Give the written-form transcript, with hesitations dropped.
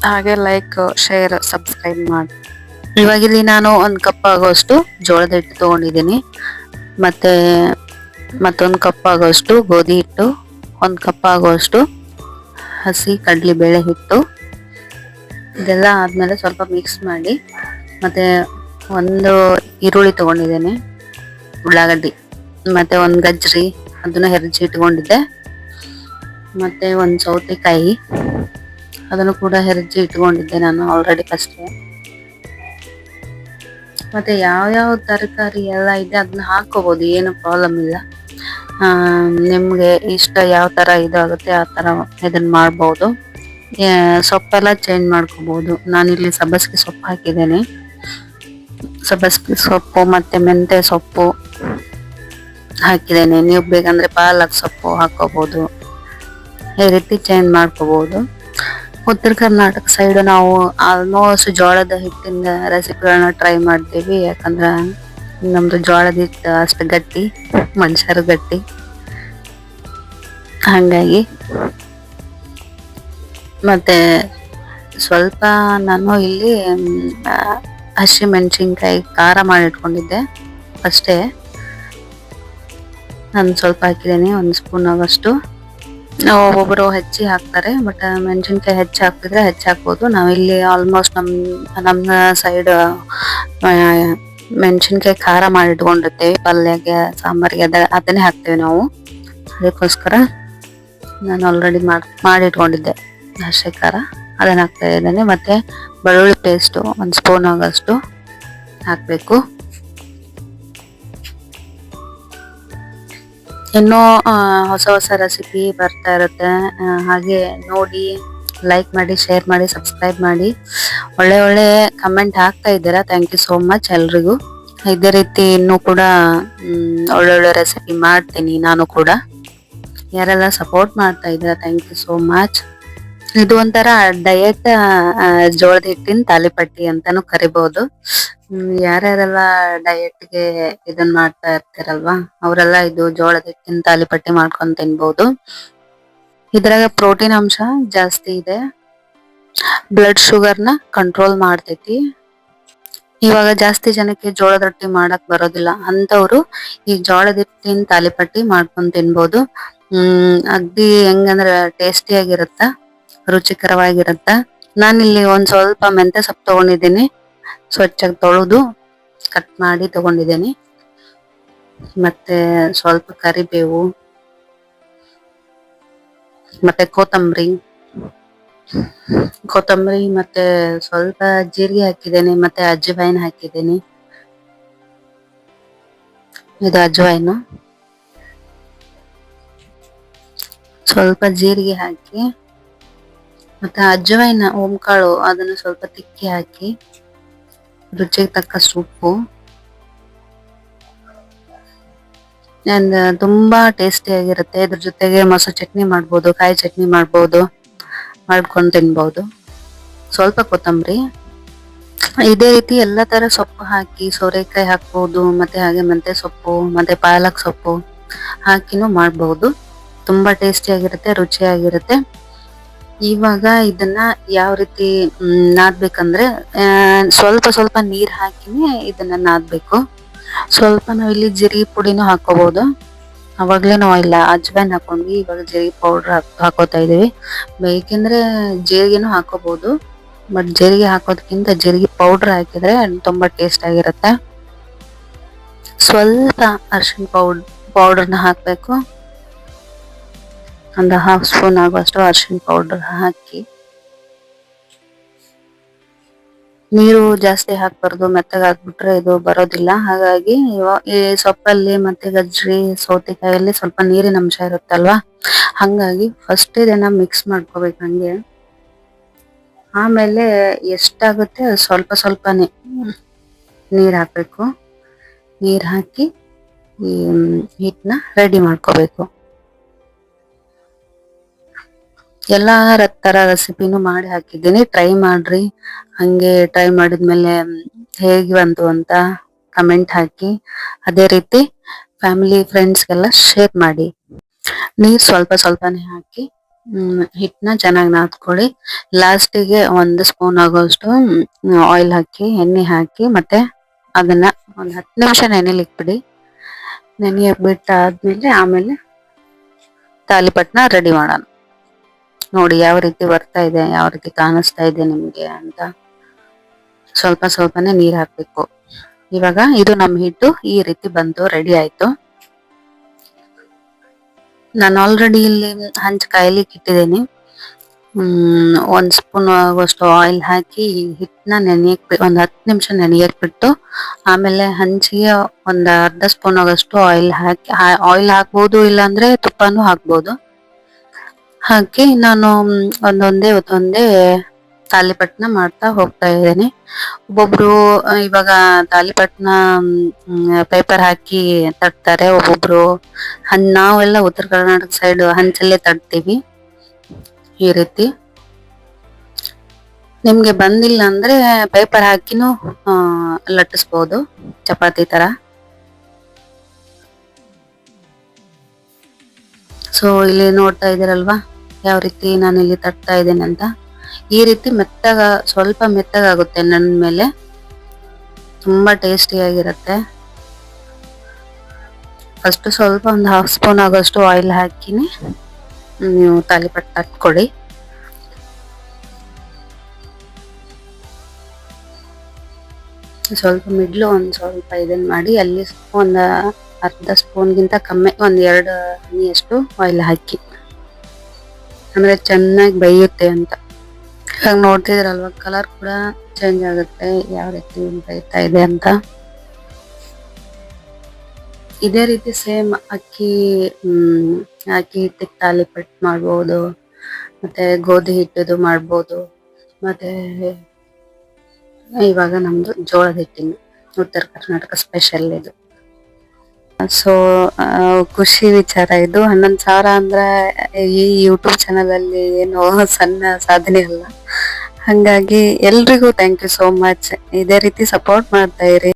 ಹಾಗೆ like share subscribe ಮಾಡಿ. ಇವಾಗಿಲ್ಲಿ ನಾನು ಒಂದು ಕಪ್ ಆಗೋಷ್ಟು ಜೋಳದ ಹಿಟ್ಟು ತಗೊಂಡಿದ್ದೀನಿ. ಮತ್ತೆ ಮತ್ತೊಂದು ಕಪ್ ಆಗೋಷ್ಟು ಗೋಧಿ ಹಿಟ್ಟು, ಒಂದು ಕಪ್ ಆಗೋಷ್ಟು ಹಸಿ ಕಡಲೆಬೇಳೆ ಹಿಟ್ಟು. ಇದೆಲ್ಲ ಆದ್ಮೇಲೆ ಸ್ವಲ್ಪ ಮಿಕ್ಸ್ ಮಾಡಿ, ಮತ್ತೆ ಒಂದು ಈರುಳ್ಳಿ ತಗೊಂಡಿದ್ದೇನೆ, ಉಳ್ಳಾಗಡ್ಡಿ, ಮತ್ತೆ ಒಂದು ಗಜ್ರಿ ಅದನ್ನು ಹೆರಜಿ ಇಟ್ಕೊಂಡಿದ್ದೆ, ಮತ್ತೆ ಒಂದು ಸೌತೆಕಾಯಿ ಅದನ್ನು ಕೂಡ ಹೆರಜಿ ಇಟ್ಕೊಂಡಿದ್ದೆ ನಾನು ಆಲ್ರೆಡಿ ಫಸ್ಟ್. ಮತ್ತೆ ಯಾವ ತರಕಾರಿ ಎಲ್ಲ ಇದೆ ಅದನ್ನ ಹಾಕೋಬಹುದು, ಏನು ಪ್ರಾಬ್ಲಮ್ ಇಲ್ಲ. ನಿಮ್ಗೆ ಇಷ್ಟ ಯಾವ ತರ ಇದಾಗುತ್ತೆ ಆ ತರ ಇದನ್ನ ಮಾಡ್ಬೋದು. ಸೊಪ್ಪೆಲ್ಲ ಚೇಂಜ್ ಮಾಡ್ಕೋಬಹುದು. ನಾನಿಲ್ಲಿ ಸಬ್ಬಸಿಗೆ ಸೊಪ್ಪು ಹಾಕಿದ್ದೇನೆ. ಸಬ್ಬಸಿಗೆ ಸೊಪ್ಪು ಮತ್ತೆ ಮೆಂತ್ಯ ಸೊಪ್ಪು ಹಾಕಿದ್ದೇನೆ. ನೀವು ಬೇಕಂದ್ರೆ ಪಾಲಕ್ ಸೊಪ್ಪು ಹಾಕೋಬಹುದು. ಈ ರೀತಿ ಚೇಂಜ್ ಮಾಡ್ಕೋಬಹುದು. ಉತ್ತರ ಕರ್ನಾಟಕ ಸೈಡ್ ನಾವು ಆಲ್ಮೋಸ್ಟ್ ಜೋಳದ ಹಿಟ್ಟಿಂದ ರೆಸಿಪಿಗಳನ್ನ ಟ್ರೈ ಮಾಡ್ತೀವಿ. ಯಾಕಂದ್ರ ನಮ್ದು ಜೋಳದ ಹಿಟ್ಟು ಅಷ್ಟು ಗಟ್ಟಿ, ಮನುಷ್ಯರು ಗಟ್ಟಿ, ಹಂಗಾಗಿ. ಮತ್ತೆ ಸ್ವಲ್ಪ ನಾನು ಇಲ್ಲಿ ಹಸಿ ಮೆಣಸಿನ್ಕಾಯಿ ಖಾರ ಮಾಡಿಟ್ಕೊಂಡಿದ್ದೆ ಅಷ್ಟೇ. ನಾನು ಸ್ವಲ್ಪ ಹಾಕಿದ್ದೀನಿ, ಒಂದು ಸ್ಪೂನ್ ಆಗೋಷ್ಟು. ಒಬ್ಬೊಬ್ಬರು ಹೆಚ್ಚಿ ಹಾಕ್ತಾರೆ, ಬಟ್ ಮೆಣಸಿನ್ಕಾಯಿ ಹೆಚ್ಚು ಹಾಕಿದ್ರೆ ಹೆಚ್ಚು ಹಾಕ್ಬೋದು. ನಾವಿಲ್ಲಿ ಆಲ್ಮೋಸ್ಟ್ ನಮ್ಮ ಸೈಡ್ ಮೆಣಸಿನ್ಕಾಯಿ ಖಾರ ಮಾಡಿಟ್ಕೊಂಡಿರ್ತೇವೆ. ಪಲ್ಯಗೆ, ಸಾಂಬಾರಿಗೆ ಅದನ್ನೇ ಹಾಕ್ತೇವೆ ನಾವು. ಅದಕ್ಕೋಸ್ಕರ ನಾನು ಆಲ್ರೆಡಿ ಮಾಡಿಟ್ಕೊಂಡಿದ್ದೆ ಹಸಿ ಖಾರ, ಅದನ್ನ ಹಾಕ್ತಾ ಇದ್ದೇನೆ. ಮತ್ತೆ ಬೆಳ್ಳುಳ್ಳಿ ಪೇಸ್ಟು ಒಂದು ಸ್ಪೂನ್ ಆಗೋಷ್ಟು ಹಾಕಬೇಕು. ಇನ್ನೂ ಹೊಸ ಹೊಸ ರೆಸಿಪಿ ಬರ್ತಾ ಇರುತ್ತೆ. ಹಾಗೆ ನೋಡಿ, ಲೈಕ್ ಮಾಡಿ, ಶೇರ್ ಮಾಡಿ, ಸಬ್ಸ್ಕ್ರೈಬ್ ಮಾಡಿ. ಒಳ್ಳೆ ಕಮೆಂಟ್ ಹಾಕ್ತಾ ಇದ್ದೀರಾ. ಥ್ಯಾಂಕ್ ಯು ಸೋ ಮಚ್ ಎಲ್ರಿಗೂ. ಇದೇ ರೀತಿ ಇನ್ನೂ ಕೂಡ ಒಳ್ಳೊಳ್ಳೆ ರೆಸಿಪಿ ಮಾಡ್ತೀನಿ ನಾನು ಕೂಡ. ಯಾರೆಲ್ಲ ಸಪೋರ್ಟ್ ಮಾಡ್ತಾ ಇದ್ದೀರಾ, ಥ್ಯಾಂಕ್ ಯು ಸೋ ಮಚ್. ಇದು ಒಂಥರ ಡಯಟ್ ಜೋಳದ ಹಿಟ್ಟಿನ ತಾಲಿಪಟ್ಟಿ ಅಂತಾನು ಕರಿಬಹುದು. ಯಾರ್ಯಾರೆಲ್ಲ ಡಯಟ್ಗೆ ಇದನ್ನ ಮಾಡ್ತಾ ಇರ್ತಾರಲ್ವಾ, ಅವರೆಲ್ಲ ಇದು ಜೋಳದ ಹಿಟ್ಟಿನ ತಾಲಿಪಟ್ಟಿ ಮಾಡ್ಕೊಂಡ್ ತಿನ್ಬಹುದು. ಇದ್ರಾಗ ಪ್ರೋಟೀನ್ ಅಂಶ ಜಾಸ್ತಿ ಇದೆ, ಬ್ಲಡ್ ಶುಗರ್ನ ಕಂಟ್ರೋಲ್ ಮಾಡ್ತೈತಿ. ಇವಾಗ ಜಾಸ್ತಿ ಜನಕ್ಕೆ ಜೋಳದ ರೊಟ್ಟಿ ಮಾಡಕ್ ಬರೋದಿಲ್ಲ ಅಂತವ್ರು ಈ ಜೋಳದ ಹಿಟ್ಟಿನ ತಾಲಿಪಟ್ಟಿ ಮಾಡ್ಕೊಂಡ್ ತಿನ್ಬಹುದು. ಅಗ್ದಿ ಹೆಂಗಂದ್ರೆ ಟೇಸ್ಟಿ ಆಗಿರುತ್ತ, ರುಚಿಕರವಾಗಿರುತ್ತ. ನಾನಿಲ್ಲಿ ಒಂದ್ ಸ್ವಲ್ಪ ಮೆಂತ್ಯ ಸೊಪ್ಪು ತಗೊಂಡಿದ್ದೀನಿ, ಸ್ವಚ್ಛವಾಗಿ ತೊಳೆದು ಕಟ್ ಮಾಡಿ ತಗೊಂಡಿದ್ದೀನಿ. ಮತ್ತೆ ಸ್ವಲ್ಪ ಕರಿಬೇವು, ಮತ್ತೆ ಕೊತ್ತಂಬರಿ ಮತ್ತೆ ಸ್ವಲ್ಪ ಜೀರಿಗೆ ಹಾಕಿದ್ದೇನೆ, ಮತ್ತೆ ಅಜ್ವಾಯಿನ್ ಹಾಕಿದ್ದೇನೆ. ಇದು ಅಜ್ವಾಯಿನು. ಸ್ವಲ್ಪ ಜೀರಿಗೆ ಹಾಕಿ, ಮತ್ತೆ ಅಜ್ವಾಯಿನ ಓಂಕಾಳು ಅದನ್ನು ಸ್ವಲ್ಪ ತಿಕ್ಕಿ ಹಾಕಿ, ರುಚಿಗೆ ತಕ್ಕಷ್ಟು ಉಪ್ಪು. ತುಂಬಾ ಟೇಸ್ಟಿ ಆಗಿರುತ್ತೆ. ಇದ್ರ ಜೊತೆಗೆ ಮೊಸರು ಚಟ್ನಿ ಮಾಡ್ಬೋದು, ಕಾಯಿ ಚಟ್ನಿ ಮಾಡ್ಬೋದು, ಮಾಡ್ಕೊಂಡು ತಿನ್ಬಹುದು. ಸ್ವಲ್ಪ ಕೊತ್ತಂಬರಿ. ಇದೇ ರೀತಿ ಎಲ್ಲಾ ತರ ಸೊಪ್ಪು ಹಾಕಿ, ಸೋರೆಕಾಯಿ ಹಾಕ್ಬಹುದು, ಮತ್ತೆ ಹಾಗೆ ಮೆಂತ್ಯ ಸೊಪ್ಪು ಮತ್ತೆ ಪಾಲಕ್ ಸೊಪ್ಪು ಹಾಕಿನೂ ಮಾಡ್ಬಹುದು. ತುಂಬಾ ಟೇಸ್ಟಿ ಆಗಿರುತ್ತೆ, ರುಚಿಯಾಗಿರುತ್ತೆ. ಇವಾಗ ಇದನ್ನ ಯಾವ ರೀತಿ ನಾದ್ಬೇಕಂದ್ರೆ, ಸ್ವಲ್ಪ ನೀರ್ ಹಾಕಿನೇ ಇದನ್ನ ನಾದ್ಬೇಕು. ಸ್ವಲ್ಪ ನಾವಿಲ್ಲಿ ಜೀರಿಗೆ ಪುಡಿನೂ ಹಾಕೋಬಹುದು. ಅವಾಗ್ಲೇ ನಾವು ಇಲ್ಲ ಅಜ್ವಾಯಿನ್ ಹಾಕೊಂಡ್ವಿ, ಇವಾಗ ಜೀರಿಗೆ ಪೌಡರ್ ಹಾಕೋತಾ ಇದೀವಿ. ಬೇಕೆಂದ್ರೆ ಜೀರಿಗೆನೂ ಹಾಕೋಬಹುದು, ಬಟ್ ಜೀರಿಗೆ ಹಾಕೋದಕ್ಕಿಂತ ಜೀರಿಗೆ ಪೌಡರ್ ಹಾಕಿದ್ರೆ ತುಂಬಾ ಟೇಸ್ಟ್ ಆಗಿರುತ್ತೆ. ಸ್ವಲ್ಪ ಅರಿಶಿನ ಪೌಡರ್ನ ಹಾಕ್ಬೇಕು. ಒಂದು 1/2 ಸ್ಪೂನ್ ಆಗುವಷ್ಟು ಅರಿಶಿನ ಪೌಡರ್ ಹಾಕಿ, ನೀರು ಜಾಸ್ತಿ ಹಾಕ್ಬಾರ್ದು, ಮೆತ್ತಗೆ ಹಾಕ್ಬಿಟ್ರೆ ಇದು ಬರೋದಿಲ್ಲ. ಹಾಗಾಗಿ ಈ ಸೊಪ್ಪಲ್ಲಿ ಮತ್ತೆ ಗಜ್ರಿ, ಸೌತೆಕಾಯಲ್ಲಿ ಸ್ವಲ್ಪ ನೀರಿನ ಅಂಶ ಇರುತ್ತಲ್ವಾ, ಹಂಗಾಗಿ ಫಸ್ಟ್ ಇದನ್ನ ಮಿಕ್ಸ್ ಮಾಡ್ಕೋಬೇಕು ಹಂಗೆ. ಆಮೇಲೆ ಎಷ್ಟಾಗುತ್ತೆ ಸ್ವಲ್ಪನೇ ನೀರ್ ಹಾಕ್ಬೇಕು. ನೀರ್ ಹಾಕಿ ಈ ಹಿಟ್ಟನ್ನ ರೆಡಿ ಮಾಡ್ಕೋಬೇಕು. ಎಲ್ಲಾ ತರ ರೆಸಿಪಿನೂ ಮಾಡಿ ಹಾಕಿದ್ದೀನಿ, ಟ್ರೈ ಮಾಡ್ರಿ. ಹಂಗೆ ಟ್ರೈ ಮಾಡಿದ್ಮೇಲೆ ಹೇಗೆ ಬಂತು ಅಂತ ಕಮೆಂಟ್ ಹಾಕಿ. ಅದೇ ರೀತಿ ಫ್ಯಾಮಿಲಿ ಫ್ರೆಂಡ್ಸ್ಗೆಲ್ಲ ಶೇರ್ ಮಾಡಿ. ನೀರ್ ಸ್ವಲ್ಪನೇ ಹಾಕಿ ಹಿಟ್ಟನ್ನ ಚೆನ್ನಾಗಿ ನಾದ್ಕೊಳ್ಳಿ. ಲಾಸ್ಟಿಗೆ 1 ಸ್ಪೂನ್ ಆಗೋಷ್ಟು ಆಯಿಲ್ ಹಾಕಿ, ಎಣ್ಣೆ ಹಾಕಿ, ಮತ್ತೆ ಅದನ್ನ ಒಂದು 10 ನಿಮಿಷ ನೆನೆಲಿಕ್ ಬಿಡಿ. ನೆನೆಯಕ್ ಬಿಟ್ಟಾದ್ಮೇಲೆ ಆಮೇಲೆ ತಾಲಿಪಟ್ನ ರೆಡಿ ಮಾಡೋಣ. ನೋಡಿ ಯಾವ ರೀತಿ ಬರ್ತಾ ಇದೆ, ಯಾವ ರೀತಿ ಕಾಣಿಸ್ತಾ ಇದೆ ನಿಮ್ಗೆ ಅಂತ. ಸ್ವಲ್ಪ ಸ್ವಲ್ಪನೇ ನೀರ್ ಹಾಕ್ಬೇಕು. ಇವಾಗ ಇದು ನಮ್ ಹಿಟ್ಟು ಈ ರೀತಿ ಬಂತು, ರೆಡಿ ಆಯ್ತು. ನಾನು ಆಲ್ರೆಡಿ ಇಲ್ಲಿ ಹಂಚ್ ಕಾಯ್ಲಿಕ್ಕೆ ಇಟ್ಟಿದ್ದೀನಿ. 1 ಸ್ಪೂನ್ ಆಗುವಷ್ಟು ಆಯಿಲ್ ಹಾಕಿ ಹಿಟ್ಟನ್ನ ನೆನೆಯಕ್ ಒಂದ್ 10 ನಿಮಿಷ ನೆನೆಯಕ್ ಬಿಟ್ಟು, ಆಮೇಲೆ ಹಂಚಿಗೆ ಒಂದ್ ಅರ್ಧ ಸ್ಪೂನ್ ಆಗೋಷ್ಟು ಆಯಿಲ್ ಹಾಕಿ, ಆಯಿಲ್ ಹಾಕ್ಬೋದು, ಇಲ್ಲಾಂದ್ರೆ ತುಪ್ಪನೂ ಹಾಕ್ಬೋದು. ಹಾಕಿ ನಾನು ಒಂದೊಂದೇ ತಾಲಿಪಟ್ನ ಮಾಡ್ತಾ ಹೋಗ್ತಾ ಇದ್ದೇನೆ. ಒಬ್ಬೊಬ್ರು ಇವಾಗ ತಾಲಿಪಟ್ನ ಪೇಪರ್ ಹಾಕಿ ತಟ್ತಾರೆ, ಒಬ್ಬೊಬ್ರು ನಾವೆಲ್ಲ ಉತ್ತರ ಕರ್ನಾಟಕ ಸೈಡ್ ಹಂಚಲ್ಲೇ ತಟ್ತೀವಿ. ಈ ರೀತಿ ನಿಮ್ಗೆ ಬಂದಿಲ್ಲ ಅಂದ್ರೆ ಪೇಪರ್ ಹಾಕಿನೂ ಲಟ್ಟಿಸ್ಬೋದು, ಚಪಾತಿ ತರ. ಸೊ ಇಲ್ಲಿ ನೋಡ್ತಾ ಇದ್ದೀರಲ್ವಾ ಯಾವ ರೀತಿ ನಾನು ಇಲ್ಲಿ ತಟ್ತಾ ಇದ್ದೇನೆ ಅಂತ. ಈ ರೀತಿ ಸ್ವಲ್ಪ ಮೆತ್ತಗಾಗುತ್ತೆ ನನ್ನ ಮೇಲೆ, ತುಂಬಾ ಟೇಸ್ಟಿಯಾಗಿರುತ್ತೆ. ಫಸ್ಟ್ ಸ್ವಲ್ಪ ಒಂದು 1/2 ಸ್ಪೂನ್ ಆಗೋಷ್ಟು ಆಯಿಲ್ ಹಾಕಿನಿ ನೀವು ತಾಲಿಪಟ್ಟು ತಟ್ಕೊಡಿ. ಸ್ವಲ್ಪ ಮಿಡ್ಲು ಸ್ವಲ್ಪ ಇದನ್ನ ಮಾಡಿ, ಅಲ್ಲಿ ಒಂದು ಅರ್ಧ ಸ್ಪೂನ್ಗಿಂತ ಕಮ್ಮಿ, 1-2 ಹನಿಯಷ್ಟು ಆಯಿಲ್ ಹಾಕಿ, ಅಂದ್ರೆ ಚೆನ್ನಾಗಿ ಬೇಯುತ್ತೆ ಅಂತ. ಇವಾಗ ನೋಡ್ತಿದ್ರಲ್ವ ಕಲರ್ ಕೂಡ ಚೇಂಜ್ ಆಗುತ್ತೆ, ಯಾವ ರೀತಿ ಬೇಯ್ತಾ ಇದೆ ಅಂತ. ಇದೇ ರೀತಿ ಸೇಮ್ ಅಕ್ಕಿ ಹಿಟ್ಟಿಗೆ ತಾಲಿಪಟ್ಟು ಮಾಡ್ಬೋದು, ಮತ್ತೆ ಗೋಧಿ ಹಿಟ್ಟದು ಮಾಡ್ಬೋದು, ಮತ್ತೆ ಇವಾಗ ನಮ್ದು ಜೋಳದ ಹಿಟ್ಟಿನ ಉತ್ತರ ಕರ್ನಾಟಕ ಸ್ಪೆಷಲ್ ಇದು. ಸೊ ಖುಷಿ ವಿಚಾರ ಇದು. 11,000 ಅಂದ್ರೆ ಈ ಯೂಟ್ಯೂಬ್ ಚಾನಲ್ ಅಲ್ಲಿ ಏನೋ ಸಣ್ಣ ಸಾಧನೆ ಅಲ್ಲ. ಹಂಗಾಗಿ ಎಲ್ರಿಗೂ ಥ್ಯಾಂಕ್ ಯು ಸೋ ಮಚ್. ಇದೇ ರೀತಿ ಸಪೋರ್ಟ್ ಮಾಡ್ತಾ ಇರಿ.